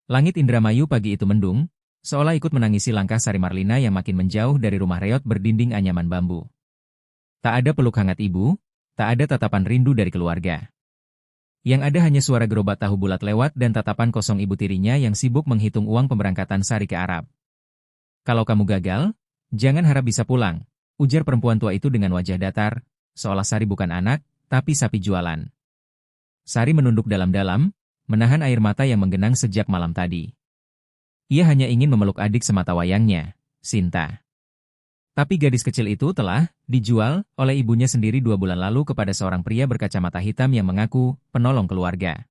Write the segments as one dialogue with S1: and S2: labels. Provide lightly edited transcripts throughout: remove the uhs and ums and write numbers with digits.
S1: Langit Indramayu pagi itu mendung, seolah ikut menangisi langkah Sari Marlina yang makin menjauh dari rumah reot berdinding anyaman bambu. Tak ada peluk hangat ibu, tak ada tatapan rindu dari keluarga. Yang ada hanya suara gerobak tahu bulat lewat dan tatapan kosong ibu tirinya yang sibuk menghitung uang pemberangkatan Sari ke Arab. Kalau kamu gagal, jangan harap bisa pulang, ujar perempuan tua itu dengan wajah datar, seolah Sari bukan anak, tapi sapi jualan. Sari menunduk dalam-dalam, menahan air mata yang menggenang sejak malam tadi. Ia hanya ingin memeluk adik semata wayangnya, Sinta. Tapi gadis kecil itu telah dijual oleh ibunya sendiri 2 bulan lalu kepada seorang pria berkacamata hitam yang mengaku penolong keluarga.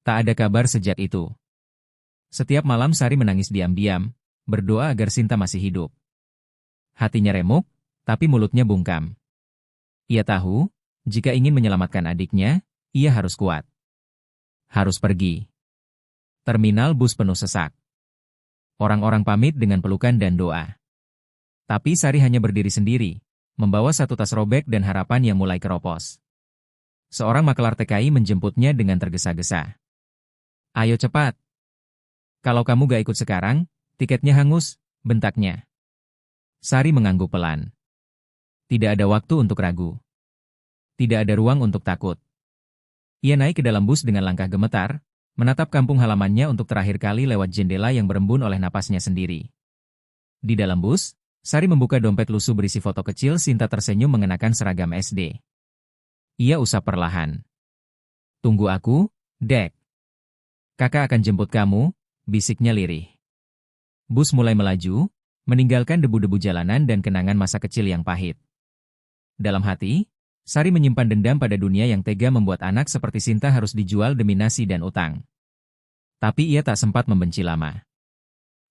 S1: Tak ada kabar sejak itu. Setiap malam Sari menangis diam-diam, berdoa agar Sinta masih hidup. Hatinya remuk, tapi mulutnya bungkam. Ia tahu, jika ingin menyelamatkan adiknya, ia harus kuat. Harus pergi. Terminal bus penuh sesak. Orang-orang pamit dengan pelukan dan doa. Tapi Sari hanya berdiri sendiri, membawa satu tas robek dan harapan yang mulai keropos. Seorang makelar TKI menjemputnya dengan tergesa-gesa. Ayo cepat. Kalau kamu gak ikut sekarang, tiketnya hangus, bentaknya. Sari mengangguk pelan. Tidak ada waktu untuk ragu. Tidak ada ruang untuk takut. Ia naik ke dalam bus dengan langkah gemetar, menatap kampung halamannya untuk terakhir kali lewat jendela yang berembun oleh napasnya sendiri. Di dalam bus, Sari membuka dompet lusuh berisi foto kecil Sinta tersenyum mengenakan seragam SD. Ia usap perlahan. Tunggu aku, Dek. Kakak akan jemput kamu, bisiknya lirih. Bus mulai melaju, meninggalkan debu-debu jalanan dan kenangan masa kecil yang pahit. Dalam hati, Sari menyimpan dendam pada dunia yang tega membuat anak seperti Sinta harus dijual demi nasi dan utang. Tapi ia tak sempat membenci lama.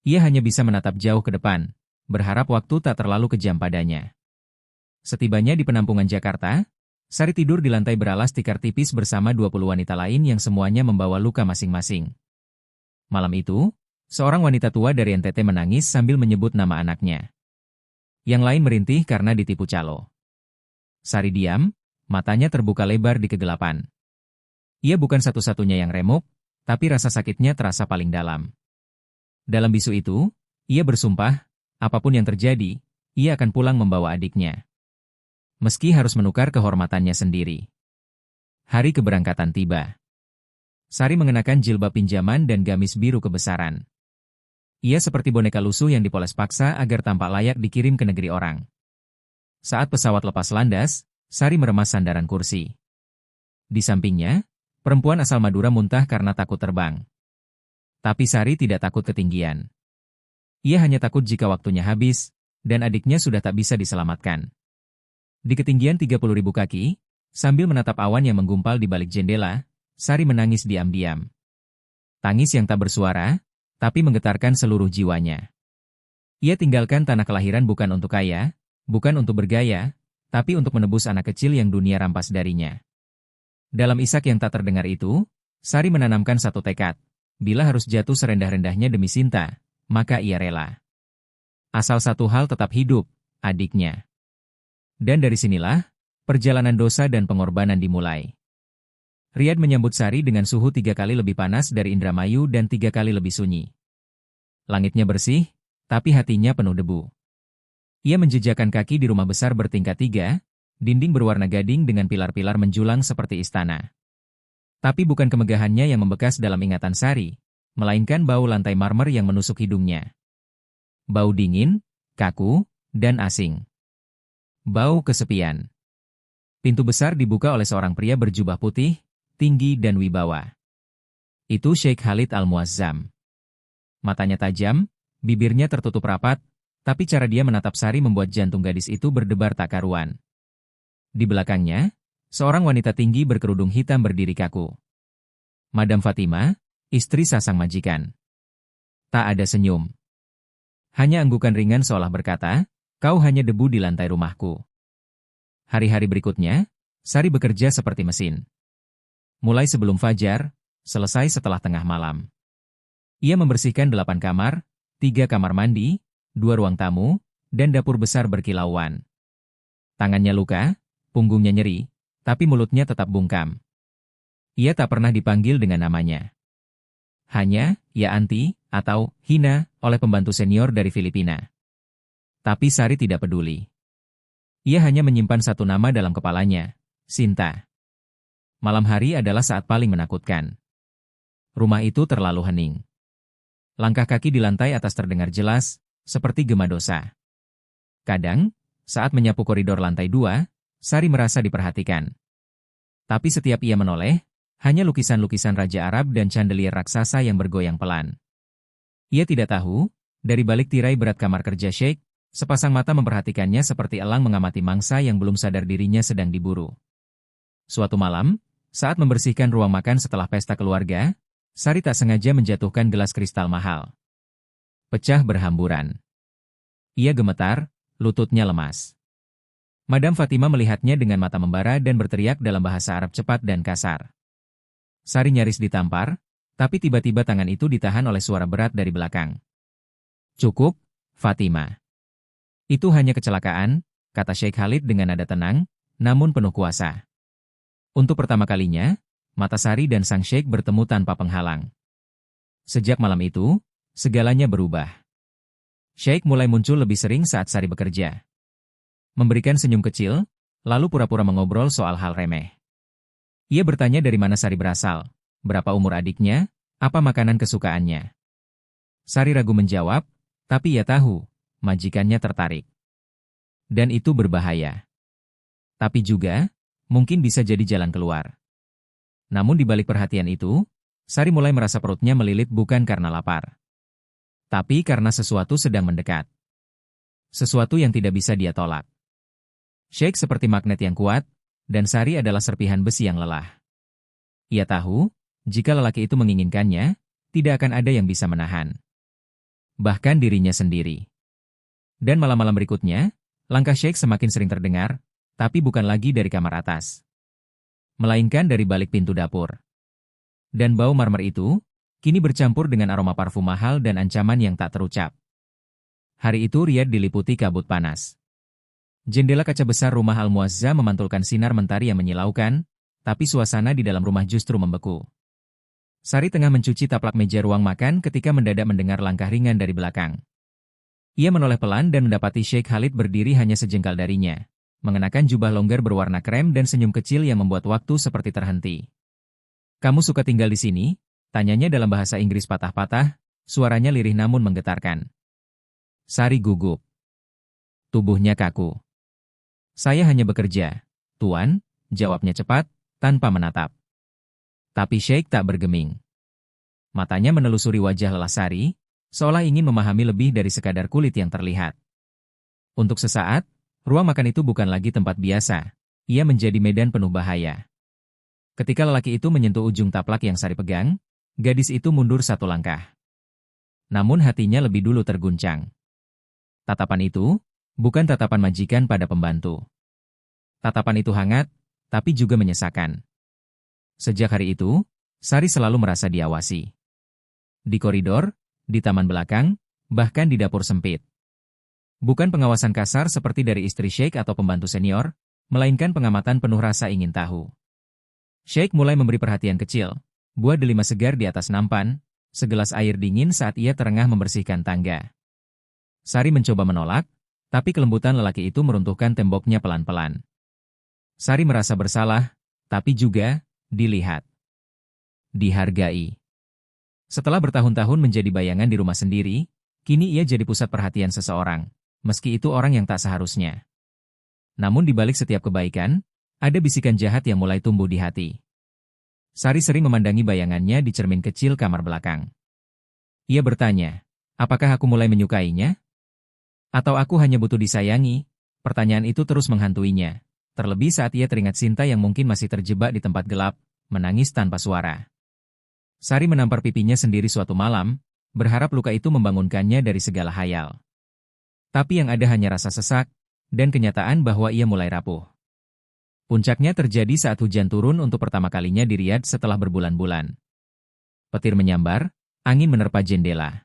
S1: Ia hanya bisa menatap jauh ke depan, berharap waktu tak terlalu kejam padanya. Setibanya di penampungan Jakarta, Sari tidur di lantai beralas tikar tipis bersama 20 wanita lain yang semuanya membawa luka masing-masing. Malam itu, seorang wanita tua dari NTT menangis sambil menyebut nama anaknya. Yang lain merintih karena ditipu calo. Sari diam, matanya terbuka lebar di kegelapan. Ia bukan satu-satunya yang remuk, tapi rasa sakitnya terasa paling dalam. Dalam bisu itu, ia bersumpah, apapun yang terjadi, ia akan pulang membawa adiknya. Meski harus menukar kehormatannya sendiri. Hari keberangkatan tiba. Sari mengenakan jilbab pinjaman dan gamis biru kebesaran. Ia seperti boneka lusuh yang dipoles paksa agar tampak layak dikirim ke negeri orang. Saat pesawat lepas landas, Sari meremas sandaran kursi. Di sampingnya, perempuan asal Madura muntah karena takut terbang. Tapi Sari tidak takut ketinggian. Ia hanya takut jika waktunya habis, dan adiknya sudah tak bisa diselamatkan. Di ketinggian 30.000 kaki, sambil menatap awan yang menggumpal di balik jendela, Sari menangis diam-diam. Tangis yang tak bersuara, tapi menggetarkan seluruh jiwanya. Ia tinggalkan tanah kelahiran bukan untuk kaya, bukan untuk bergaya, tapi untuk menebus anak kecil yang dunia rampas darinya. Dalam isak yang tak terdengar itu, Sari menanamkan satu tekad. Bila harus jatuh serendah-rendahnya demi Sinta, maka ia rela. Asal satu hal tetap hidup, adiknya. Dan dari sinilah, perjalanan dosa dan pengorbanan dimulai. Riyadh menyambut Sari dengan suhu 3 kali lebih panas dari Indramayu dan 3 kali lebih sunyi. Langitnya bersih, tapi hatinya penuh debu. Ia menjejakkan kaki di rumah besar bertingkat 3, dinding berwarna gading dengan pilar-pilar menjulang seperti istana. Tapi bukan kemegahannya yang membekas dalam ingatan Sari, melainkan bau lantai marmer yang menusuk hidungnya. Bau dingin, kaku, dan asing. Bau kesepian. Pintu besar dibuka oleh seorang pria berjubah putih, tinggi dan wibawa. Itu Sheikh Khalid Al-Muazzam. Matanya tajam, bibirnya tertutup rapat, tapi cara dia menatap Sari membuat jantung gadis itu berdebar tak karuan. Di belakangnya, seorang wanita tinggi berkerudung hitam berdiri kaku. Madam Fatima, istri Sasang majikan. Tak ada senyum. Hanya anggukan ringan seolah berkata, kau hanya debu di lantai rumahku. Hari-hari berikutnya, Sari bekerja seperti mesin. Mulai sebelum fajar, selesai setelah tengah malam. Ia membersihkan 8 kamar, 3 kamar mandi, 2 ruang tamu, dan dapur besar berkilauan. Tangannya luka, punggungnya nyeri, tapi mulutnya tetap bungkam. Ia tak pernah dipanggil dengan namanya. Hanya, ya anti, atau hina, oleh pembantu senior dari Filipina. Tapi Sari tidak peduli. Ia hanya menyimpan satu nama dalam kepalanya, Sinta. Malam hari adalah saat paling menakutkan. Rumah itu terlalu hening. Langkah kaki di lantai atas terdengar jelas, seperti gema dosa. Kadang, saat menyapu koridor lantai 2, Sari merasa diperhatikan. Tapi setiap ia menoleh, hanya lukisan-lukisan Raja Arab dan chandelier raksasa yang bergoyang pelan. Ia tidak tahu, dari balik tirai berat kamar kerja Sheikh, sepasang mata memperhatikannya seperti elang mengamati mangsa yang belum sadar dirinya sedang diburu. Suatu malam, saat membersihkan ruang makan setelah pesta keluarga, Sari tak sengaja menjatuhkan gelas kristal mahal. Pecah berhamburan. Ia gemetar, lututnya lemas. Madam Fatima melihatnya dengan mata membara dan berteriak dalam bahasa Arab cepat dan kasar. Sari nyaris ditampar, tapi tiba-tiba tangan itu ditahan oleh suara berat dari belakang. "Cukup, Fatima. Itu hanya kecelakaan," kata Sheikh Khalid dengan nada tenang, namun penuh kuasa. Untuk pertama kalinya, mata Sari dan sang Sheikh bertemu tanpa penghalang. Sejak malam itu, segalanya berubah. Sheikh mulai muncul lebih sering saat Sari bekerja. Memberikan senyum kecil, lalu pura-pura mengobrol soal hal remeh. Ia bertanya dari mana Sari berasal, berapa umur adiknya, apa makanan kesukaannya. Sari ragu menjawab, tapi ia tahu, majikannya tertarik. Dan itu berbahaya. Tapi juga, mungkin bisa jadi jalan keluar. Namun di balik perhatian itu, Sari mulai merasa perutnya melilit bukan karena lapar. Tapi karena sesuatu sedang mendekat. Sesuatu yang tidak bisa dia tolak. Sheikh seperti magnet yang kuat, dan Sari adalah serpihan besi yang lelah. Ia tahu, jika lelaki itu menginginkannya, tidak akan ada yang bisa menahan. Bahkan dirinya sendiri. Dan malam-malam berikutnya, langkah Sheikh semakin sering terdengar, tapi bukan lagi dari kamar atas. Melainkan dari balik pintu dapur. Dan bau marmer itu, kini bercampur dengan aroma parfum mahal dan ancaman yang tak terucap. Hari itu Riyadh diliputi kabut panas. Jendela kaca besar rumah Al-Muazza memantulkan sinar mentari yang menyilaukan, tapi suasana di dalam rumah justru membeku. Sari tengah mencuci taplak meja ruang makan ketika mendadak mendengar langkah ringan dari belakang. Ia menoleh pelan dan mendapati Sheikh Khalid berdiri hanya sejengkal darinya, mengenakan jubah longgar berwarna krem dan senyum kecil yang membuat waktu seperti terhenti. "Kamu suka tinggal di sini?" tanyanya dalam bahasa Inggris patah-patah, suaranya lirih namun menggetarkan. Sari gugup. Tubuhnya kaku. "Saya hanya bekerja, Tuan," jawabnya cepat, tanpa menatap. Tapi Sheikh tak bergeming. Matanya menelusuri wajah lelah Sari, seolah ingin memahami lebih dari sekadar kulit yang terlihat. Untuk sesaat, ruang makan itu bukan lagi tempat biasa, ia menjadi medan penuh bahaya. Ketika lelaki itu menyentuh ujung taplak yang Sari pegang, gadis itu mundur satu langkah. Namun hatinya lebih dulu terguncang. Tatapan itu, bukan tatapan majikan pada pembantu. Tatapan itu hangat, tapi juga menyesakan. Sejak hari itu, Sari selalu merasa diawasi. Di koridor, di taman belakang, bahkan di dapur sempit. Bukan pengawasan kasar seperti dari istri Sheikh atau pembantu senior, melainkan pengamatan penuh rasa ingin tahu. Sheikh mulai memberi perhatian kecil, buah delima segar di atas nampan, segelas air dingin saat ia terengah membersihkan tangga. Sari mencoba menolak, tapi kelembutan lelaki itu meruntuhkan temboknya pelan-pelan. Sari merasa bersalah, tapi juga dilihat. Dihargai. Setelah bertahun-tahun menjadi bayangan di rumah sendiri, kini ia jadi pusat perhatian seseorang, meski itu orang yang tak seharusnya. Namun di balik setiap kebaikan, ada bisikan jahat yang mulai tumbuh di hati. Sari sering memandangi bayangannya di cermin kecil kamar belakang. Ia bertanya, apakah aku mulai menyukainya? Atau aku hanya butuh disayangi? Pertanyaan itu terus menghantuinya, terlebih saat ia teringat Sinta yang mungkin masih terjebak di tempat gelap, menangis tanpa suara. Sari menampar pipinya sendiri suatu malam, berharap luka itu membangunkannya dari segala hayal. Tapi yang ada hanya rasa sesak, dan kenyataan bahwa ia mulai rapuh. Puncaknya terjadi saat hujan turun untuk pertama kalinya di Riyadh setelah berbulan-bulan. Petir menyambar, angin menerpa jendela.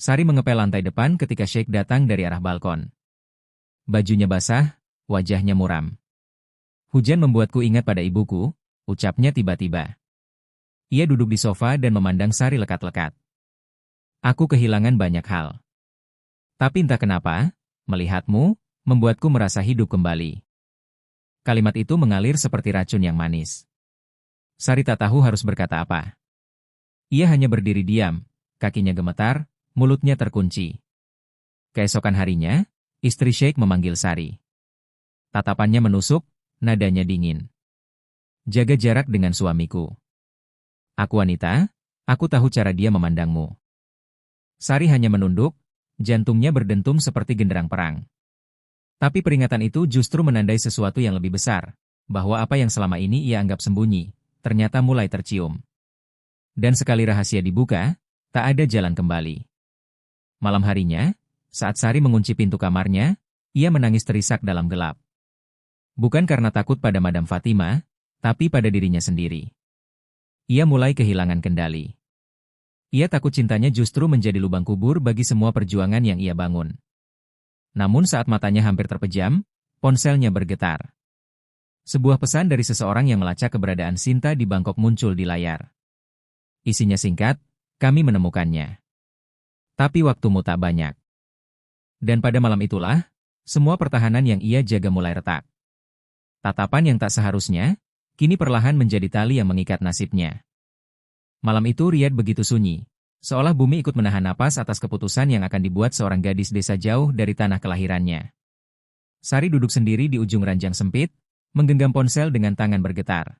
S1: Sari mengepel lantai depan ketika Sheikh datang dari arah balkon. Bajunya basah, wajahnya muram. "Hujan membuatku ingat pada ibuku," ucapnya tiba-tiba. Ia duduk di sofa dan memandang Sari lekat-lekat. Aku kehilangan banyak hal. Tapi entah kenapa, melihatmu, membuatku merasa hidup kembali. Kalimat itu mengalir seperti racun yang manis. Sari tak tahu harus berkata apa. Ia hanya berdiri diam, kakinya gemetar, mulutnya terkunci. Keesokan harinya, istri Sheikh memanggil Sari. Tatapannya menusuk, nadanya dingin. Jaga jarak dengan suamiku. Aku wanita, aku tahu cara dia memandangmu. Sari hanya menunduk, jantungnya berdentum seperti genderang perang. Tapi peringatan itu justru menandai sesuatu yang lebih besar, bahwa apa yang selama ini ia anggap sembunyi, ternyata mulai tercium. Dan sekali rahasia dibuka, tak ada jalan kembali. Malam harinya, saat Sari mengunci pintu kamarnya, ia menangis terisak dalam gelap. Bukan karena takut pada Madam Fatima, tapi pada dirinya sendiri. Ia mulai kehilangan kendali. Ia takut cintanya justru menjadi lubang kubur bagi semua perjuangan yang ia bangun. Namun saat matanya hampir terpejam, ponselnya bergetar. Sebuah pesan dari seseorang yang melacak keberadaan Sinta di Bangkok muncul di layar. Isinya singkat, kami menemukannya. Tapi waktumu tak banyak. Dan pada malam itulah, semua pertahanan yang ia jaga mulai retak. Tatapan yang tak seharusnya, kini perlahan menjadi tali yang mengikat nasibnya. Malam itu Riyadh begitu sunyi, seolah bumi ikut menahan napas atas keputusan yang akan dibuat seorang gadis desa jauh dari tanah kelahirannya. Sari duduk sendiri di ujung ranjang sempit, menggenggam ponsel dengan tangan bergetar.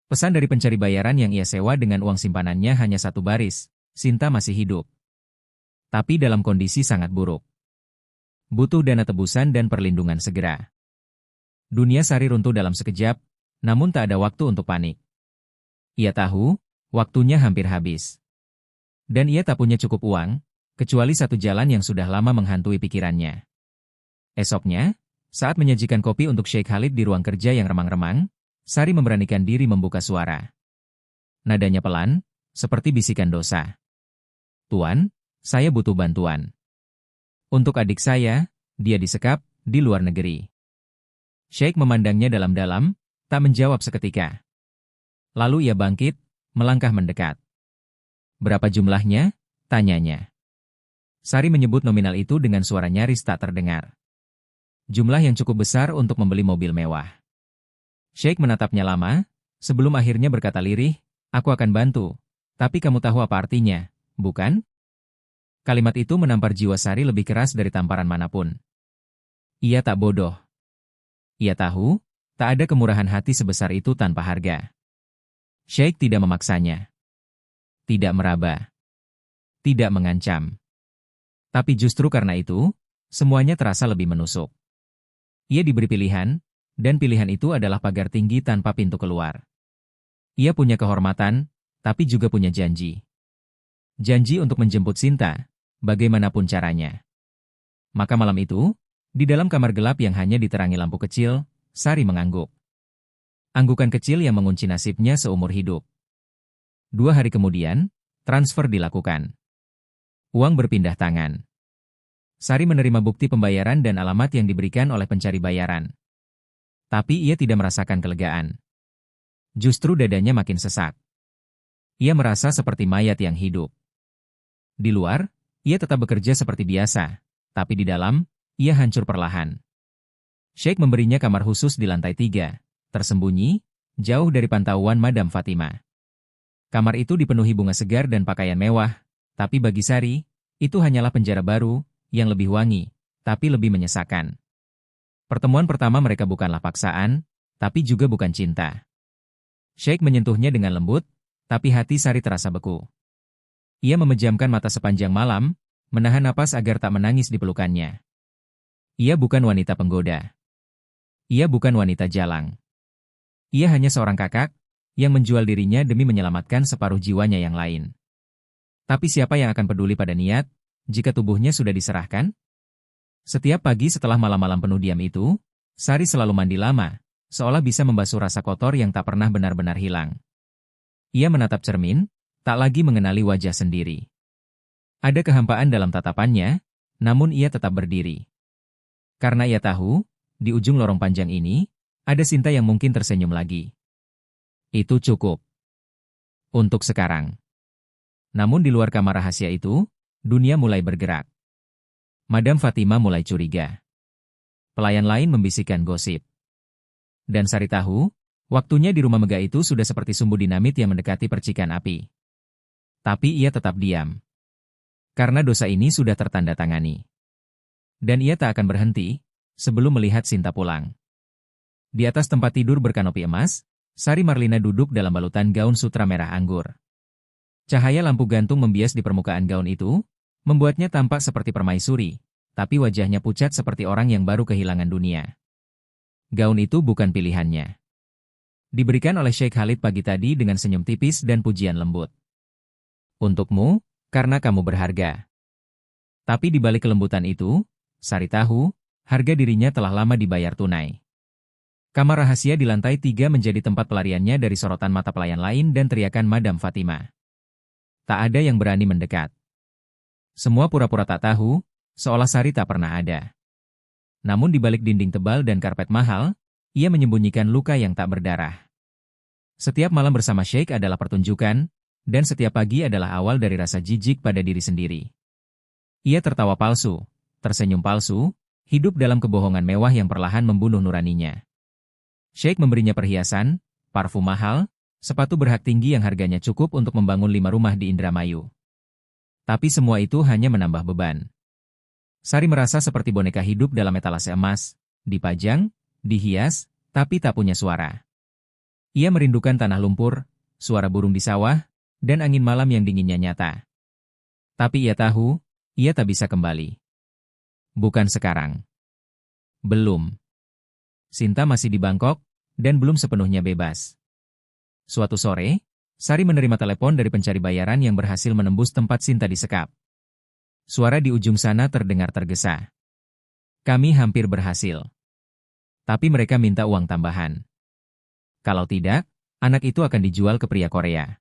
S1: Pesan dari pencari bayaran yang ia sewa dengan uang simpanannya hanya satu baris, Sinta masih hidup. Tapi dalam kondisi sangat buruk. Butuh dana tebusan dan perlindungan segera. Dunia Sari runtuh dalam sekejap, namun tak ada waktu untuk panik. Ia tahu, waktunya hampir habis. Dan ia tak punya cukup uang, kecuali satu jalan yang sudah lama menghantui pikirannya. Esoknya, saat menyajikan kopi untuk Sheikh Khalid di ruang kerja yang remang-remang, Sari memberanikan diri membuka suara. Nadanya pelan, seperti bisikan dosa. Tuan, saya butuh bantuan. Untuk adik saya, dia disekap, di luar negeri. Sheikh memandangnya dalam-dalam, tak menjawab seketika. Lalu ia bangkit, melangkah mendekat. Berapa jumlahnya? Tanyanya. Sari menyebut nominal itu dengan suara nyaris tak terdengar. Jumlah yang cukup besar untuk membeli mobil mewah. Sheikh menatapnya lama, sebelum akhirnya berkata lirih, aku akan bantu, tapi kamu tahu apa artinya, bukan? Kalimat itu menampar jiwa Sari lebih keras dari tamparan manapun. Ia tak bodoh. Ia tahu, tak ada kemurahan hati sebesar itu tanpa harga. Sheikh tidak memaksanya. Tidak meraba. Tidak mengancam. Tapi justru karena itu, semuanya terasa lebih menusuk. Ia diberi pilihan, dan pilihan itu adalah pagar tinggi tanpa pintu keluar. Ia punya kehormatan, tapi juga punya janji. Janji untuk menjemput Sinta, bagaimanapun caranya. Maka malam itu, di dalam kamar gelap yang hanya diterangi lampu kecil, Sari mengangguk. Anggukan kecil yang mengunci nasibnya seumur hidup. 2 hari kemudian, transfer dilakukan. Uang berpindah tangan. Sari menerima bukti pembayaran dan alamat yang diberikan oleh pencari bayaran. Tapi ia tidak merasakan kelegaan. Justru dadanya makin sesak. Ia merasa seperti mayat yang hidup. Di luar, ia tetap bekerja seperti biasa, tapi di dalam, ia hancur perlahan. Sheikh memberinya kamar khusus di lantai 3, tersembunyi, jauh dari pantauan Madam Fatima. Kamar itu dipenuhi bunga segar dan pakaian mewah, tapi bagi Sari, itu hanyalah penjara baru, yang lebih wangi, tapi lebih menyesakkan. Pertemuan pertama mereka bukanlah paksaan, tapi juga bukan cinta. Sheikh menyentuhnya dengan lembut, tapi hati Sari terasa beku. Ia memejamkan mata sepanjang malam, menahan napas agar tak menangis di pelukannya. Ia bukan wanita penggoda. Ia bukan wanita jalang. Ia hanya seorang kakak, yang menjual dirinya demi menyelamatkan separuh jiwanya yang lain. Tapi siapa yang akan peduli pada niat, jika tubuhnya sudah diserahkan? Setiap pagi setelah malam-malam penuh diam itu, Sari selalu mandi lama, seolah bisa membasuh rasa kotor yang tak pernah benar-benar hilang. Ia menatap cermin, tak lagi mengenali wajah sendiri. Ada kehampaan dalam tatapannya, namun ia tetap berdiri. Karena ia tahu, di ujung lorong panjang ini, ada Sinta yang mungkin tersenyum lagi. Itu cukup. Untuk sekarang. Namun di luar kamar rahasia itu, dunia mulai bergerak. Madam Fatima mulai curiga. Pelayan lain membisikkan gosip. Dan Sari tahu, waktunya di rumah megah itu sudah seperti sumbu dinamit yang mendekati percikan api. Tapi ia tetap diam. Karena dosa ini sudah tertanda tangani. Dan ia tak akan berhenti, sebelum melihat Sinta pulang. Di atas tempat tidur berkanopi emas, Sari Marlina duduk dalam balutan gaun sutra merah anggur. Cahaya lampu gantung membias di permukaan gaun itu, membuatnya tampak seperti permaisuri, tapi wajahnya pucat seperti orang yang baru kehilangan dunia. Gaun itu bukan pilihannya. Diberikan oleh Sheikh Khalid pagi tadi dengan senyum tipis dan pujian lembut. Untukmu, karena kamu berharga. Tapi di balik kelembutan itu, Sari tahu, harga dirinya telah lama dibayar tunai. Kamar rahasia di lantai 3 menjadi tempat pelariannya dari sorotan mata pelayan lain dan teriakan Madam Fatima. Tak ada yang berani mendekat. Semua pura-pura tak tahu, seolah Sari tak pernah ada. Namun di balik dinding tebal dan karpet mahal, ia menyembunyikan luka yang tak berdarah. Setiap malam bersama Sheikh adalah pertunjukan, dan setiap pagi adalah awal dari rasa jijik pada diri sendiri. Ia tertawa palsu, tersenyum palsu, hidup dalam kebohongan mewah yang perlahan membunuh nuraninya. Sheikh memberinya perhiasan, parfum mahal, sepatu berhak tinggi yang harganya cukup untuk membangun 5 rumah di Indramayu. Tapi semua itu hanya menambah beban. Sari merasa seperti boneka hidup dalam etalase emas, dipajang, dihias, tapi tak punya suara. Ia merindukan tanah lumpur, suara burung di sawah, dan angin malam yang dinginnya nyata. Tapi ia tahu, ia tak bisa kembali. Bukan sekarang. Belum. Sinta masih di Bangkok, dan belum sepenuhnya bebas. Suatu sore, Sari menerima telepon dari pencari bayaran yang berhasil menembus tempat Sinta disekap. Suara di ujung sana terdengar tergesa. Kami hampir berhasil. Tapi mereka minta uang tambahan. Kalau tidak, anak itu akan dijual ke pria Korea.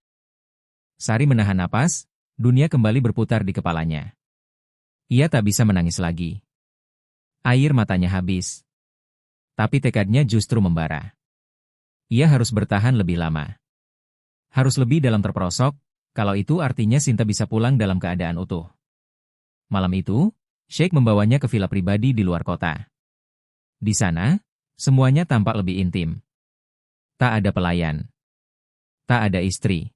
S1: Sari menahan napas, dunia kembali berputar di kepalanya. Ia tak bisa menangis lagi. Air matanya habis. Tapi tekadnya justru membara. Ia harus bertahan lebih lama. Harus lebih dalam terperosok, kalau itu artinya Sinta bisa pulang dalam keadaan utuh. Malam itu, Sheikh membawanya ke villa pribadi di luar kota. Di sana, semuanya tampak lebih intim. Tak ada pelayan. Tak ada istri.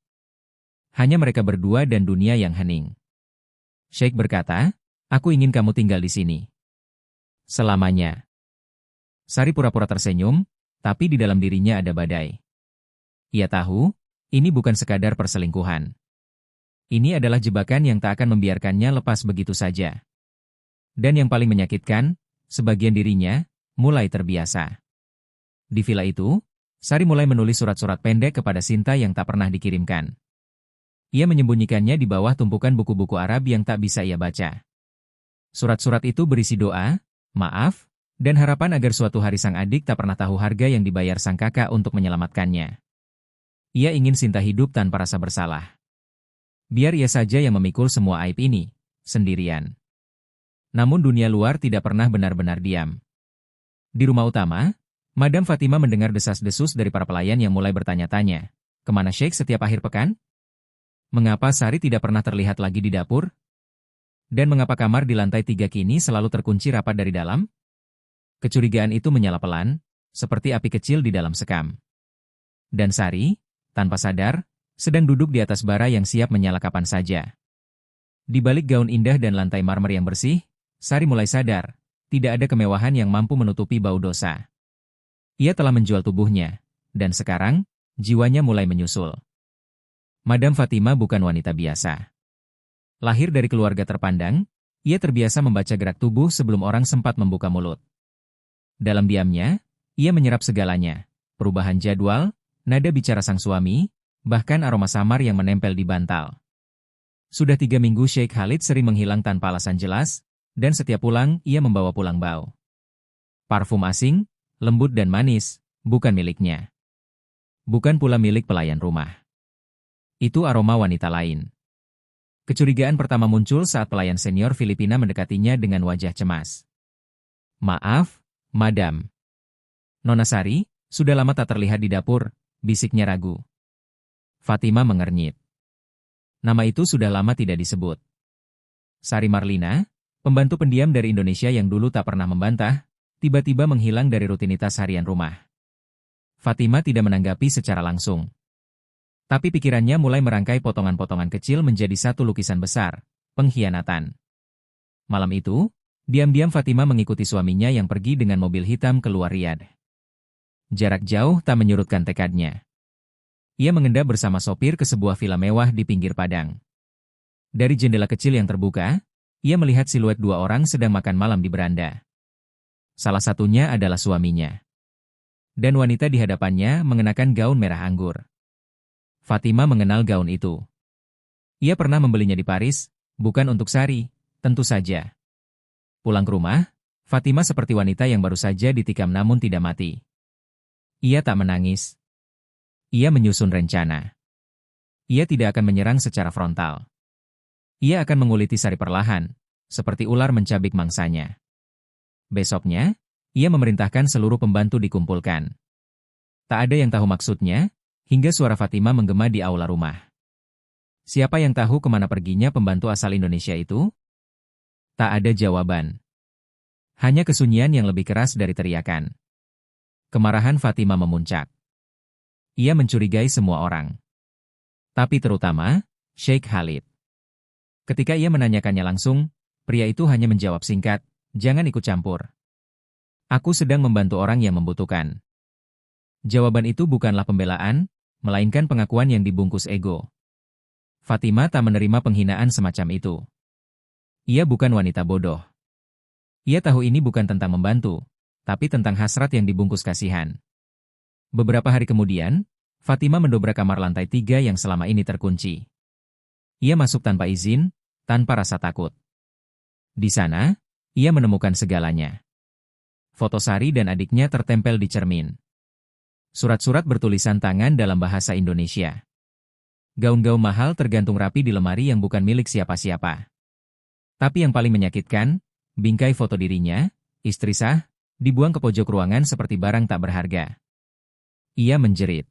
S1: Hanya mereka berdua dan dunia yang hening. Sheikh berkata, "Aku ingin kamu tinggal di sini. Selamanya." Sari pura-pura tersenyum, tapi di dalam dirinya ada badai. Ia tahu, ini bukan sekadar perselingkuhan. Ini adalah jebakan yang tak akan membiarkannya lepas begitu saja. Dan yang paling menyakitkan, sebagian dirinya mulai terbiasa. Di villa itu, Sari mulai menulis surat-surat pendek kepada Sinta yang tak pernah dikirimkan. Ia menyembunyikannya di bawah tumpukan buku-buku Arab yang tak bisa ia baca. Surat-surat itu berisi doa, maaf, dan harapan agar suatu hari sang adik tak pernah tahu harga yang dibayar sang kakak untuk menyelamatkannya. Ia ingin Sinta hidup tanpa rasa bersalah. Biar ia saja yang memikul semua aib ini, sendirian. Namun dunia luar tidak pernah benar-benar diam. Di rumah utama, Madam Fatima mendengar desas-desus dari para pelayan yang mulai bertanya-tanya, kemana Sheikh setiap akhir pekan? Mengapa Sari tidak pernah terlihat lagi di dapur? Dan mengapa kamar di lantai 3 kini selalu terkunci rapat dari dalam? Kecurigaan itu menyala pelan, seperti api kecil di dalam sekam. Dan Sari, tanpa sadar, sedang duduk di atas bara yang siap menyala kapan saja. Di balik gaun indah dan lantai marmer yang bersih, Sari mulai sadar, tidak ada kemewahan yang mampu menutupi bau dosa. Ia telah menjual tubuhnya, dan sekarang, jiwanya mulai menyusul. Madam Fatima bukan wanita biasa. Lahir dari keluarga terpandang, ia terbiasa membaca gerak tubuh sebelum orang sempat membuka mulut. Dalam diamnya, ia menyerap segalanya, perubahan jadwal, nada bicara sang suami, bahkan aroma samar yang menempel di bantal. Sudah 3 minggu Sheikh Khalid sering menghilang tanpa alasan jelas, dan setiap pulang ia membawa pulang bau. Parfum asing, lembut dan manis, bukan miliknya. Bukan pula milik pelayan rumah. Itu aroma wanita lain. Kecurigaan pertama muncul saat pelayan senior Filipina mendekatinya dengan wajah cemas. "Maaf, Madam. Nona Sari, sudah lama tak terlihat di dapur," bisiknya ragu. Fatima mengernyit. Nama itu sudah lama tidak disebut. Sari Marlina, pembantu pendiam dari Indonesia yang dulu tak pernah membantah, tiba-tiba menghilang dari rutinitas harian rumah. Fatima tidak menanggapi secara langsung. Tapi pikirannya mulai merangkai potongan-potongan kecil menjadi satu lukisan besar, pengkhianatan. Malam itu, diam-diam Fatima mengikuti suaminya yang pergi dengan mobil hitam keluar Riyadh. Jarak jauh tak menyurutkan tekadnya. Ia mengendap bersama sopir ke sebuah villa mewah di pinggir padang. Dari jendela kecil yang terbuka, ia melihat siluet dua orang sedang makan malam di beranda. Salah satunya adalah suaminya. Dan wanita di hadapannya mengenakan gaun merah anggur. Fatima mengenal gaun itu. Ia pernah membelinya di Paris, bukan untuk Sari, tentu saja. Pulang ke rumah, Fatima seperti wanita yang baru saja ditikam namun tidak mati. Ia tak menangis. Ia menyusun rencana. Ia tidak akan menyerang secara frontal. Ia akan menguliti Sari perlahan, seperti ular mencabik mangsanya. Besoknya, ia memerintahkan seluruh pembantu dikumpulkan. Tak ada yang tahu maksudnya, hingga suara Fatima menggema di aula rumah. Siapa yang tahu kemana perginya pembantu asal Indonesia itu? Tak ada jawaban. Hanya kesunyian yang lebih keras dari teriakan. Kemarahan Fatima memuncak. Ia mencurigai semua orang. Tapi terutama, Sheikh Khalid. Ketika ia menanyakannya langsung, pria itu hanya menjawab singkat, "Jangan ikut campur. Aku sedang membantu orang yang membutuhkan." Jawaban itu bukanlah pembelaan, melainkan pengakuan yang dibungkus ego. Fatima tak menerima penghinaan semacam itu. Ia bukan wanita bodoh. Ia tahu ini bukan tentang membantu, tapi tentang hasrat yang dibungkus kasihan. Beberapa hari kemudian, Fatima mendobrak kamar lantai 3 yang selama ini terkunci. Ia masuk tanpa izin, tanpa rasa takut. Di sana, ia menemukan segalanya. Foto Sari dan adiknya tertempel di cermin. Surat-surat bertulisan tangan dalam bahasa Indonesia. Gaun-gaun mahal tergantung rapi di lemari yang bukan milik siapa-siapa. Tapi yang paling menyakitkan, bingkai foto dirinya, istri sah, dibuang ke pojok ruangan seperti barang tak berharga. Ia menjerit.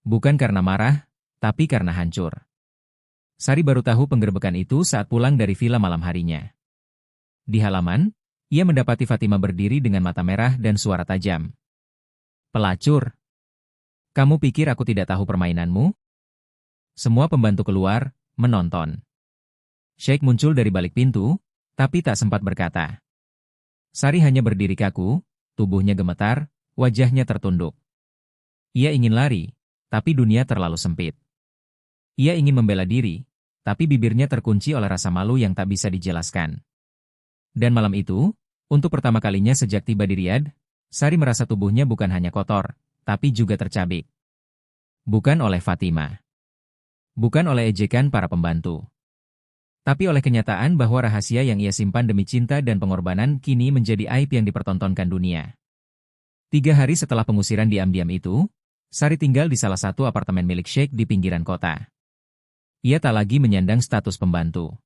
S1: Bukan karena marah, tapi karena hancur. Sari baru tahu penggerbekan itu saat pulang dari villa malam harinya. Di halaman, ia mendapati Fatima berdiri dengan mata merah dan suara tajam. "Pelacur! Kamu pikir aku tidak tahu permainanmu?" Semua pembantu keluar, menonton. Sheikh muncul dari balik pintu, tapi tak sempat berkata. Sari hanya berdiri kaku, tubuhnya gemetar, wajahnya tertunduk. Ia ingin lari, tapi dunia terlalu sempit. Ia ingin membela diri, tapi bibirnya terkunci oleh rasa malu yang tak bisa dijelaskan. Dan malam itu, untuk pertama kalinya sejak tiba di Riyadh, Sari merasa tubuhnya bukan hanya kotor, tapi juga tercabik. Bukan oleh Fatima. Bukan oleh ejekan para pembantu. Tapi oleh kenyataan bahwa rahasia yang ia simpan demi cinta dan pengorbanan kini menjadi aib yang dipertontonkan dunia. 3 hari setelah pengusiran diam-diam itu, Sari tinggal di salah satu apartemen milik Sheikh di pinggiran kota. Ia tak lagi menyandang status pembantu.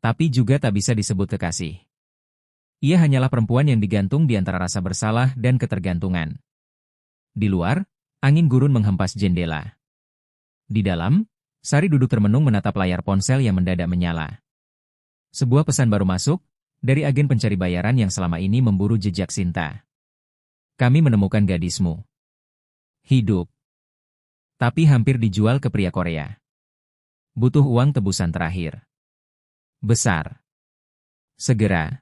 S1: Tapi juga tak bisa disebut kekasih. Ia hanyalah perempuan yang digantung di antara rasa bersalah dan ketergantungan. Di luar, angin gurun menghempas jendela. Di dalam, Sari duduk termenung menatap layar ponsel yang mendadak menyala. Sebuah pesan baru masuk, dari agen pencari bayaran yang selama ini memburu jejak Sinta. "Kami menemukan gadismu. Hidup. Tapi hampir dijual ke pria Korea. Butuh uang tebusan terakhir. Besar. Segera."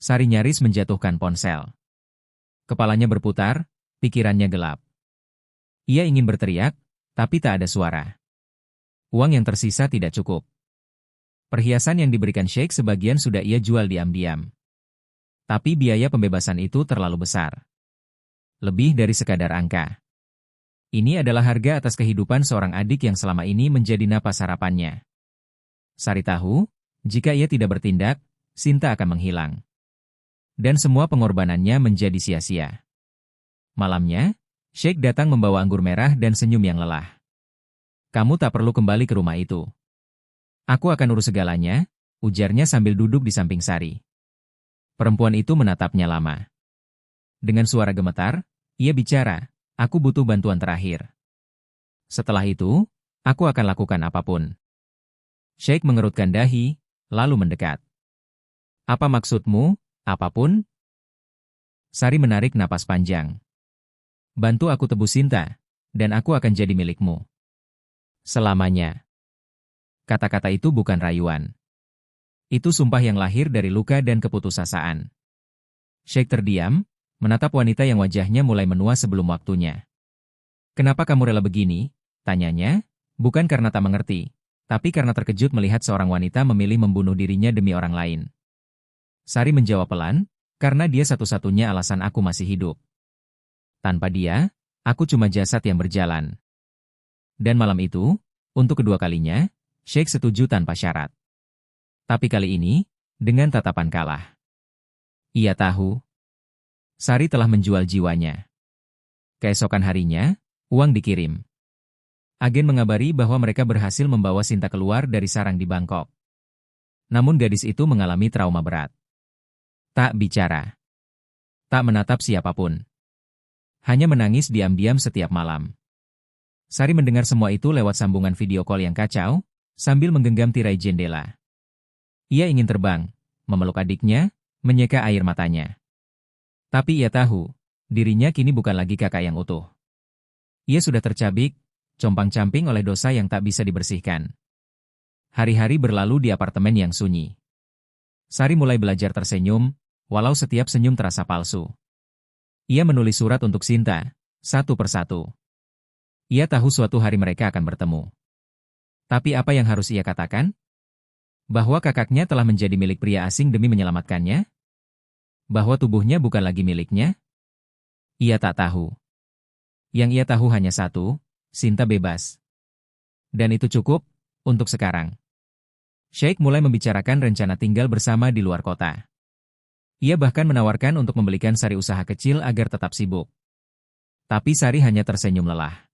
S1: Sari nyaris menjatuhkan ponsel. Kepalanya berputar, pikirannya gelap. Ia ingin berteriak, tapi tak ada suara. Uang yang tersisa tidak cukup. Perhiasan yang diberikan Sheikh sebagian sudah ia jual diam-diam. Tapi biaya pembebasan itu terlalu besar. Lebih dari sekadar angka. Ini adalah harga atas kehidupan seorang adik yang selama ini menjadi napas harapannya. Sari tahu, jika ia tidak bertindak, Sinta akan menghilang. Dan semua pengorbanannya menjadi sia-sia. Malamnya, Sheikh datang membawa anggur merah dan senyum yang lelah. "Kamu tak perlu kembali ke rumah itu. Aku akan urus segalanya," ujarnya sambil duduk di samping Sari. Perempuan itu menatapnya lama. Dengan suara gemetar, ia bicara, "Aku butuh bantuan terakhir. Setelah itu, aku akan lakukan apapun. Sheikh mengerutkan dahi, lalu mendekat. Apa maksudmu, apapun? Sari menarik napas panjang. Bantu aku tebus Sinta, dan aku akan jadi milikmu. Selamanya. Kata-kata itu bukan rayuan. Itu sumpah yang lahir dari luka dan keputusasaan. Sheikh terdiam, menatap wanita yang wajahnya mulai menua sebelum waktunya. Kenapa kamu rela begini? Tanyanya, bukan karena tak mengerti, tapi karena terkejut melihat seorang wanita memilih membunuh dirinya demi orang lain. Sari menjawab pelan, karena dia satu-satunya alasan aku masih hidup. Tanpa dia, aku cuma jasad yang berjalan. Dan malam itu, untuk kedua kalinya, Sheikh setuju tanpa syarat. Tapi kali ini, dengan tatapan kalah. Ia tahu, Sari telah menjual jiwanya. Keesokan harinya, uang dikirim. Agen mengabari bahwa mereka berhasil membawa Sinta keluar dari sarang di Bangkok. Namun gadis itu mengalami trauma berat. Tak bicara. Tak menatap siapapun. Hanya menangis diam-diam setiap malam. Sari mendengar semua itu lewat sambungan video call yang kacau, sambil menggenggam tirai jendela. Ia ingin terbang, memeluk adiknya, menyeka air matanya. Tapi ia tahu, dirinya kini bukan lagi kakak yang utuh. Ia sudah tercabik, compang-camping oleh dosa yang tak bisa dibersihkan. Hari-hari berlalu di apartemen yang sunyi. Sari mulai belajar tersenyum, walau setiap senyum terasa palsu. Ia menulis surat untuk Sinta, satu persatu. Ia tahu suatu hari mereka akan bertemu. Tapi apa yang harus ia katakan? Bahwa kakaknya telah menjadi milik pria asing demi menyelamatkannya? Bahwa tubuhnya bukan lagi miliknya? Ia tak tahu. Yang ia tahu hanya satu, Sinta bebas. Dan itu cukup, untuk sekarang. Sheikh mulai membicarakan rencana tinggal bersama di luar kota. Ia bahkan menawarkan untuk membelikan Sari usaha kecil agar tetap sibuk. Tapi Sari hanya tersenyum lelah.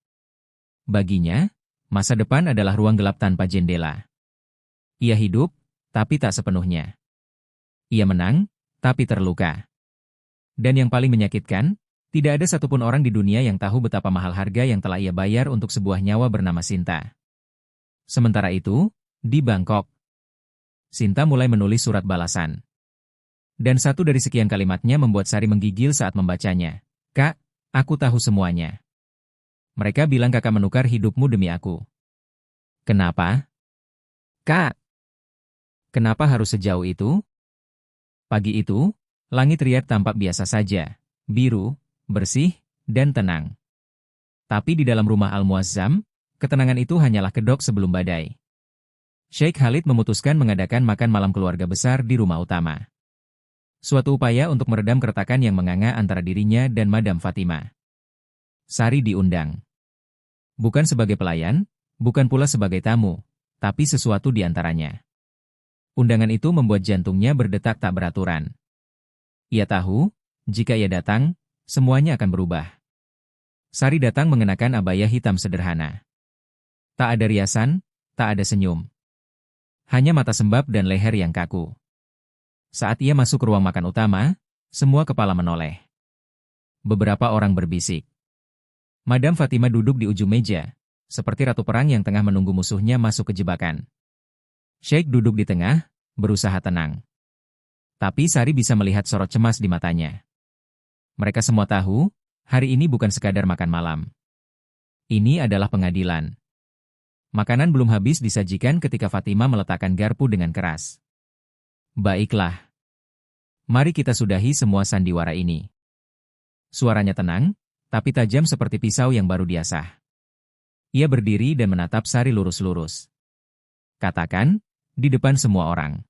S1: Baginya, masa depan adalah ruang gelap tanpa jendela. Ia hidup, tapi tak sepenuhnya. Ia menang, tapi terluka. Dan yang paling menyakitkan, tidak ada satupun orang di dunia yang tahu betapa mahal harga yang telah ia bayar untuk sebuah nyawa bernama Sinta. Sementara itu, di Bangkok, Sinta mulai menulis surat balasan. Dan satu dari sekian kalimatnya membuat Sari menggigil saat membacanya. Kak, aku tahu semuanya. Mereka bilang kakak menukar hidupmu demi aku. Kenapa? Kak, kenapa harus sejauh itu? Pagi itu, langit Riyadh tampak biasa saja, biru, bersih, dan tenang. Tapi di dalam rumah Al-Muazzam, ketenangan itu hanyalah kedok sebelum badai. Sheikh Khalid memutuskan mengadakan makan malam keluarga besar di rumah utama. Suatu upaya untuk meredam keretakan yang menganga antara dirinya dan Madam Fatima. Sari diundang. Bukan sebagai pelayan, bukan pula sebagai tamu, tapi sesuatu di antaranya. Undangan itu membuat jantungnya berdetak tak beraturan. Ia tahu, jika ia datang, semuanya akan berubah. Sari datang mengenakan abaya hitam sederhana. Tak ada riasan, tak ada senyum. Hanya mata sembab dan leher yang kaku. Saat ia masuk ke ruang makan utama, semua kepala menoleh. Beberapa orang berbisik. Madam Fatima duduk di ujung meja, seperti ratu perang yang tengah menunggu musuhnya masuk ke jebakan. Sheikh duduk di tengah, berusaha tenang. Tapi Sari bisa melihat sorot cemas di matanya. Mereka semua tahu, hari ini bukan sekadar makan malam. Ini adalah pengadilan. Makanan belum habis disajikan ketika Fatima meletakkan garpu dengan keras. Baiklah. Mari kita sudahi semua sandiwara ini. Suaranya tenang, tapi tajam seperti pisau yang baru diasah. Ia berdiri dan menatap Sari lurus-lurus. Katakan, di depan semua orang.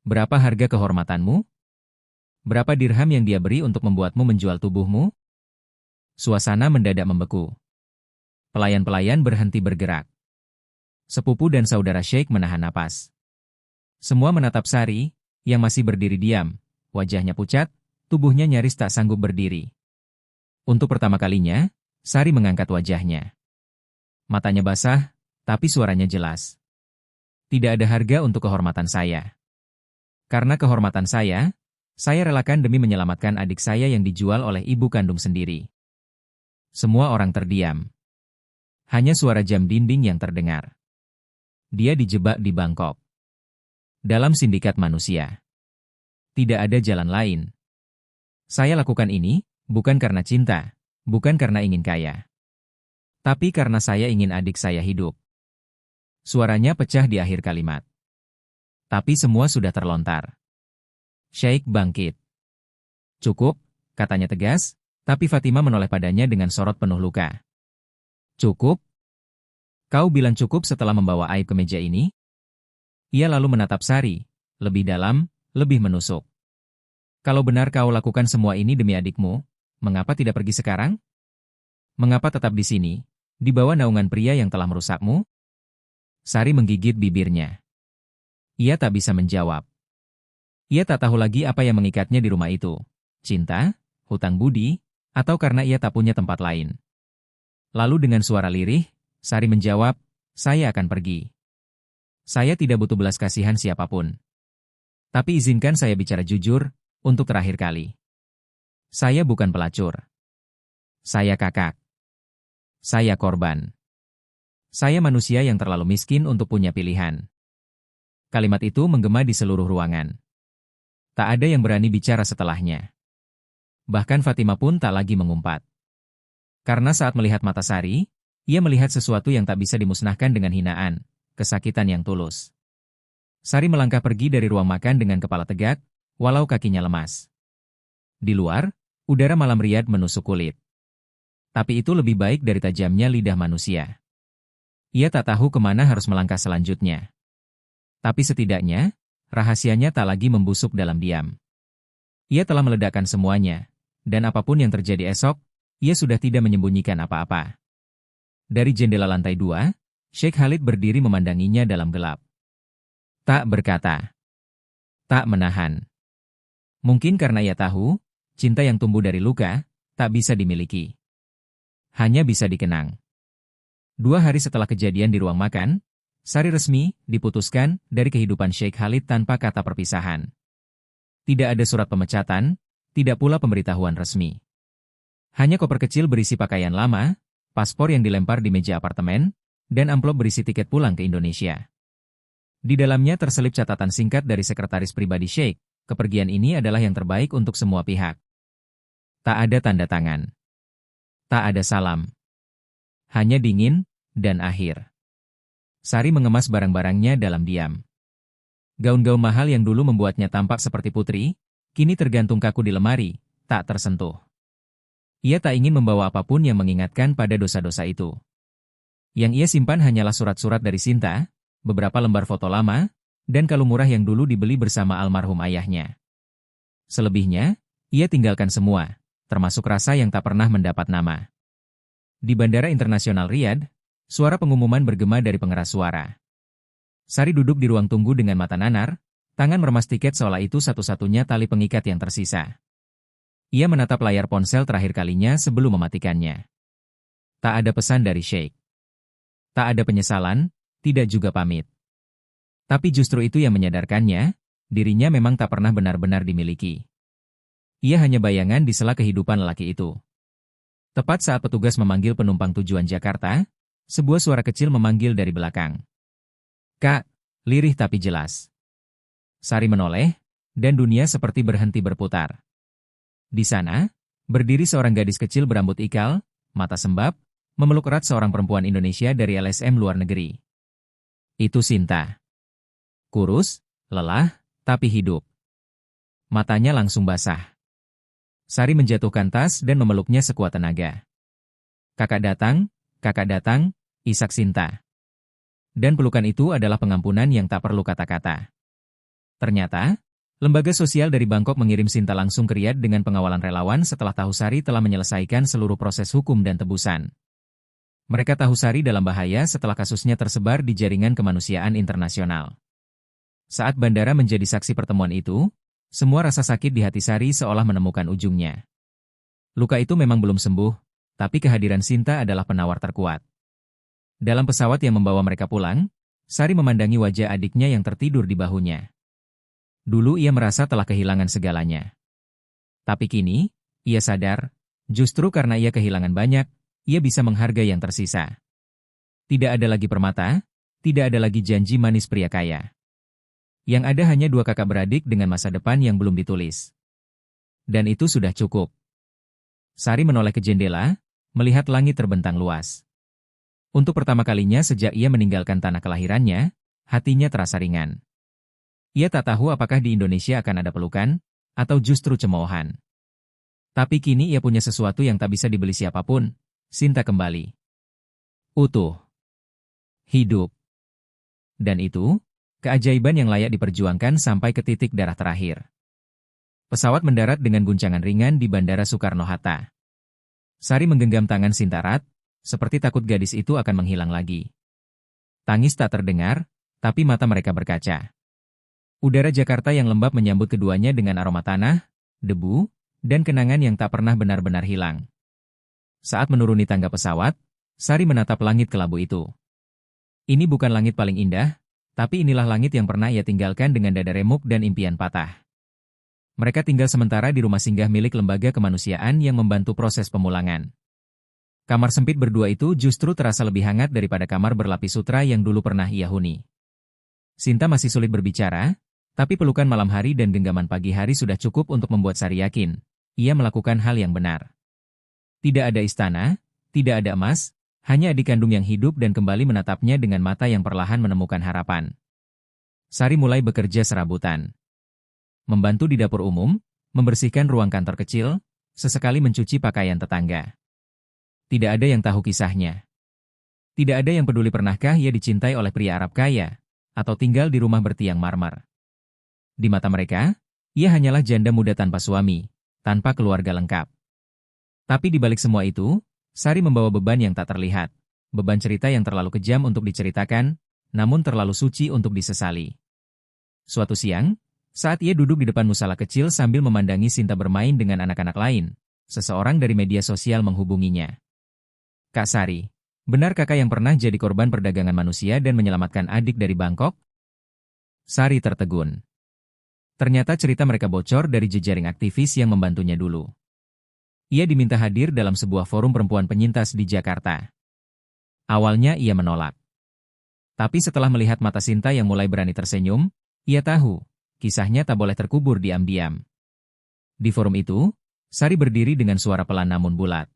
S1: Berapa harga kehormatanmu? Berapa dirham yang dia beri untuk membuatmu menjual tubuhmu? Suasana mendadak membeku. Pelayan-pelayan berhenti bergerak. Sepupu dan saudara Sheikh menahan napas. Semua menatap Sari, yang masih berdiri diam, wajahnya pucat, tubuhnya nyaris tak sanggup berdiri. Untuk pertama kalinya, Sari mengangkat wajahnya. Matanya basah, tapi suaranya jelas. Tidak ada harga untuk kehormatan saya. Karena kehormatan saya relakan demi menyelamatkan adik saya yang dijual oleh ibu kandung sendiri. Semua orang terdiam. Hanya suara jam dinding yang terdengar. Dia dijebak di Bangkok. Dalam sindikat manusia. Tidak ada jalan lain. Saya lakukan ini, bukan karena cinta, bukan karena ingin kaya. Tapi karena saya ingin adik saya hidup. Suaranya pecah di akhir kalimat. Tapi semua sudah terlontar. Sheikh bangkit. Cukup, katanya tegas, tapi Fatima menoleh padanya dengan sorot penuh luka. Cukup? Kau bilang cukup setelah membawa aib ke meja ini? Ia lalu menatap Sari, lebih dalam, lebih menusuk. Kalau benar kau lakukan semua ini demi adikmu, mengapa tidak pergi sekarang? Mengapa tetap di sini, di bawah naungan pria yang telah merusakmu? Sari menggigit bibirnya. Ia tak bisa menjawab. Ia tak tahu lagi apa yang mengikatnya di rumah itu. Cinta, hutang budi, atau karena ia tak punya tempat lain. Lalu dengan suara lirih, Sari menjawab, saya akan pergi. Saya tidak butuh belas kasihan siapapun. Tapi izinkan saya bicara jujur, untuk terakhir kali. Saya bukan pelacur. Saya kakak. Saya korban. Saya manusia yang terlalu miskin untuk punya pilihan. Kalimat itu menggema di seluruh ruangan. Tak ada yang berani bicara setelahnya. Bahkan Fatima pun tak lagi mengumpat. Karena saat melihat mata Sari, ia melihat sesuatu yang tak bisa dimusnahkan dengan hinaan, kesakitan yang tulus. Sari melangkah pergi dari ruang makan dengan kepala tegak, walau kakinya lemas. Di luar, udara malam riad menusuk kulit. Tapi itu lebih baik dari tajamnya lidah manusia. Ia tak tahu kemana harus melangkah selanjutnya. Tapi setidaknya, rahasianya tak lagi membusuk dalam diam. Ia telah meledakkan semuanya, dan apapun yang terjadi esok, ia sudah tidak menyembunyikan apa-apa. Dari jendela lantai 2, Sheikh Khalid berdiri memandanginya dalam gelap. Tak berkata. Tak menahan. Mungkin karena ia tahu, cinta yang tumbuh dari luka, tak bisa dimiliki. Hanya bisa dikenang. 2 hari setelah kejadian di ruang makan, Sari resmi diputuskan dari kehidupan Sheikh Khalid tanpa kata perpisahan. Tidak ada surat pemecatan, tidak pula pemberitahuan resmi. Hanya koper kecil berisi pakaian lama, paspor yang dilempar di meja apartemen, dan amplop berisi tiket pulang ke Indonesia. Di dalamnya terselip catatan singkat dari sekretaris pribadi Sheikh, kepergian ini adalah yang terbaik untuk semua pihak. Tak ada tanda tangan. Tak ada salam. Hanya dingin, dan akhir. Sari mengemas barang-barangnya dalam diam. Gaun-gaun mahal yang dulu membuatnya tampak seperti putri, kini tergantung kaku di lemari, tak tersentuh. Ia tak ingin membawa apapun yang mengingatkan pada dosa-dosa itu. Yang ia simpan hanyalah surat-surat dari Sinta, beberapa lembar foto lama, dan kalung murah yang dulu dibeli bersama almarhum ayahnya. Selebihnya, ia tinggalkan semua, termasuk rasa yang tak pernah mendapat nama. Di Bandara Internasional Riyadh, suara pengumuman bergema dari pengeras suara. Sari duduk di ruang tunggu dengan mata nanar, tangan meremas tiket seolah itu satu-satunya tali pengikat yang tersisa. Ia menatap layar ponsel terakhir kalinya sebelum mematikannya. Tak ada pesan dari Sheikh. Tak ada penyesalan, tidak juga pamit. Tapi justru itu yang menyadarkannya, dirinya memang tak pernah benar-benar dimiliki. Ia hanya bayangan di sela kehidupan lelaki itu. Tepat saat petugas memanggil penumpang tujuan Jakarta, sebuah suara kecil memanggil dari belakang. Kak, lirih tapi jelas. Sari menoleh, dan dunia seperti berhenti berputar. Di sana, berdiri seorang gadis kecil berambut ikal, mata sembab, memeluk erat seorang perempuan Indonesia dari LSM luar negeri. Itu Sinta. Kurus, lelah, tapi hidup. Matanya langsung basah. Sari menjatuhkan tas dan memeluknya sekuat tenaga. Kakak datang, Ishak Sinta. Dan pelukan itu adalah pengampunan yang tak perlu kata-kata. Ternyata, lembaga sosial dari Bangkok mengirim Sinta langsung ke Riyadh dengan pengawalan relawan setelah tahu Sari telah menyelesaikan seluruh proses hukum dan tebusan. Mereka tahu Sari dalam bahaya setelah kasusnya tersebar di jaringan kemanusiaan internasional. Saat bandara menjadi saksi pertemuan itu, semua rasa sakit di hati Sari seolah menemukan ujungnya. Luka itu memang belum sembuh, tapi kehadiran Sinta adalah penawar terkuat. Dalam pesawat yang membawa mereka pulang, Sari memandangi wajah adiknya yang tertidur di bahunya. Dulu ia merasa telah kehilangan segalanya. Tapi kini, ia sadar, justru karena ia kehilangan banyak, ia bisa menghargai yang tersisa. Tidak ada lagi permata, tidak ada lagi janji manis pria kaya. Yang ada hanya dua kakak beradik dengan masa depan yang belum ditulis. Dan itu sudah cukup. Sari menoleh ke jendela, melihat langit terbentang luas. Untuk pertama kalinya sejak ia meninggalkan tanah kelahirannya, hatinya terasa ringan. Ia tak tahu apakah di Indonesia akan ada pelukan, atau justru cemoohan. Tapi kini ia punya sesuatu yang tak bisa dibeli siapapun, Sinta kembali. Utuh. Hidup. Dan itu, keajaiban yang layak diperjuangkan sampai ke titik darah terakhir. Pesawat mendarat dengan guncangan ringan di Bandara Soekarno-Hatta. Sari menggenggam tangan Sinta erat, seperti takut gadis itu akan menghilang lagi. Tangis tak terdengar, tapi mata mereka berkaca. Udara Jakarta yang lembab menyambut keduanya dengan aroma tanah, debu, dan kenangan yang tak pernah benar-benar hilang. Saat menuruni tangga pesawat, Sari menatap langit kelabu itu. Ini bukan langit paling indah, tapi inilah langit yang pernah ia tinggalkan dengan dada remuk dan impian patah. Mereka tinggal sementara di rumah singgah milik lembaga kemanusiaan yang membantu proses pemulangan. Kamar sempit berdua itu justru terasa lebih hangat daripada kamar berlapis sutra yang dulu pernah ia huni. Sinta masih sulit berbicara, tapi pelukan malam hari dan genggaman pagi hari sudah cukup untuk membuat Sari yakin, ia melakukan hal yang benar. Tidak ada istana, tidak ada emas, hanya adik kandung yang hidup dan kembali menatapnya dengan mata yang perlahan menemukan harapan. Sari mulai bekerja serabutan. Membantu di dapur umum, membersihkan ruang kantor kecil, sesekali mencuci pakaian tetangga. Tidak ada yang tahu kisahnya. Tidak ada yang peduli pernahkah ia dicintai oleh pria Arab kaya, atau tinggal di rumah bertiang marmer. Di mata mereka, ia hanyalah janda muda tanpa suami, tanpa keluarga lengkap. Tapi di balik semua itu, Sari membawa beban yang tak terlihat, beban cerita yang terlalu kejam untuk diceritakan, namun terlalu suci untuk disesali. Suatu siang, saat ia duduk di depan musala kecil sambil memandangi Sinta bermain dengan anak-anak lain, seseorang dari media sosial menghubunginya. Kak Sari, benar kakak yang pernah jadi korban perdagangan manusia dan menyelamatkan adik dari Bangkok? Sari tertegun. Ternyata cerita mereka bocor dari jejaring aktivis yang membantunya dulu. Ia diminta hadir dalam sebuah forum perempuan penyintas di Jakarta. Awalnya ia menolak. Tapi setelah melihat mata Sinta yang mulai berani tersenyum, ia tahu, kisahnya tak boleh terkubur diam-diam. Di forum itu, Sari berdiri dengan suara pelan namun bulat.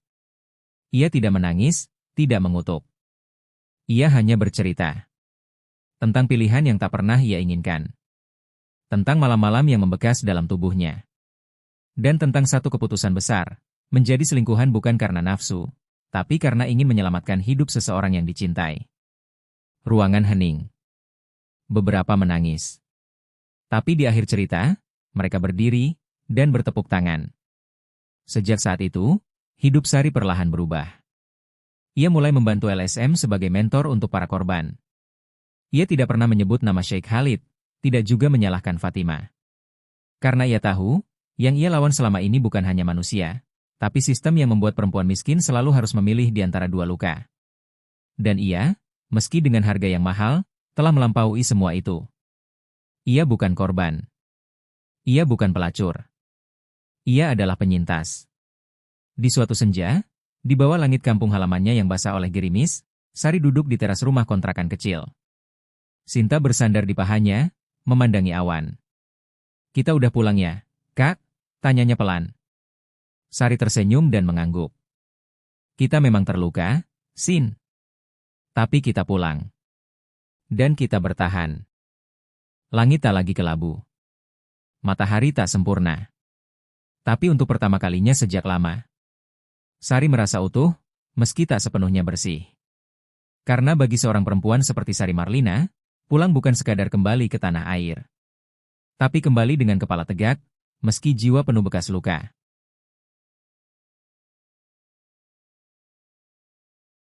S1: Ia tidak menangis, tidak mengutuk. Ia hanya bercerita tentang pilihan yang tak pernah ia inginkan. Tentang malam-malam yang membekas dalam tubuhnya. Dan tentang satu keputusan besar, menjadi selingkuhan bukan karena nafsu, tapi karena ingin menyelamatkan hidup seseorang yang dicintai. Ruangan hening. Beberapa menangis. Tapi di akhir cerita, mereka berdiri dan bertepuk tangan. Sejak saat itu, hidup Sari perlahan berubah. Ia mulai membantu LSM sebagai mentor untuk para korban. Ia tidak pernah menyebut nama Sheikh Khalid, tidak juga menyalahkan Fatima. Karena ia tahu, yang ia lawan selama ini bukan hanya manusia, tapi sistem yang membuat perempuan miskin selalu harus memilih di antara dua luka. Dan ia, meski dengan harga yang mahal, telah melampaui semua itu. Ia bukan korban. Ia bukan pelacur. Ia adalah penyintas. Di suatu senja, di bawah langit kampung halamannya yang basah oleh gerimis, Sari duduk di teras rumah kontrakan kecil. Sinta bersandar di pahanya, memandangi awan. Kita udah pulang ya, Kak? Tanyanya pelan. Sari tersenyum dan mengangguk. Kita memang terluka, Sin. Tapi kita pulang. Dan kita bertahan. Langit tak lagi kelabu. Matahari tak sempurna. Tapi untuk pertama kalinya sejak lama, Sari merasa utuh, meski tak sepenuhnya bersih. Karena bagi seorang perempuan seperti Sari Marlina, pulang bukan sekadar kembali ke tanah air. Tapi kembali dengan kepala tegak, meski jiwa penuh bekas luka.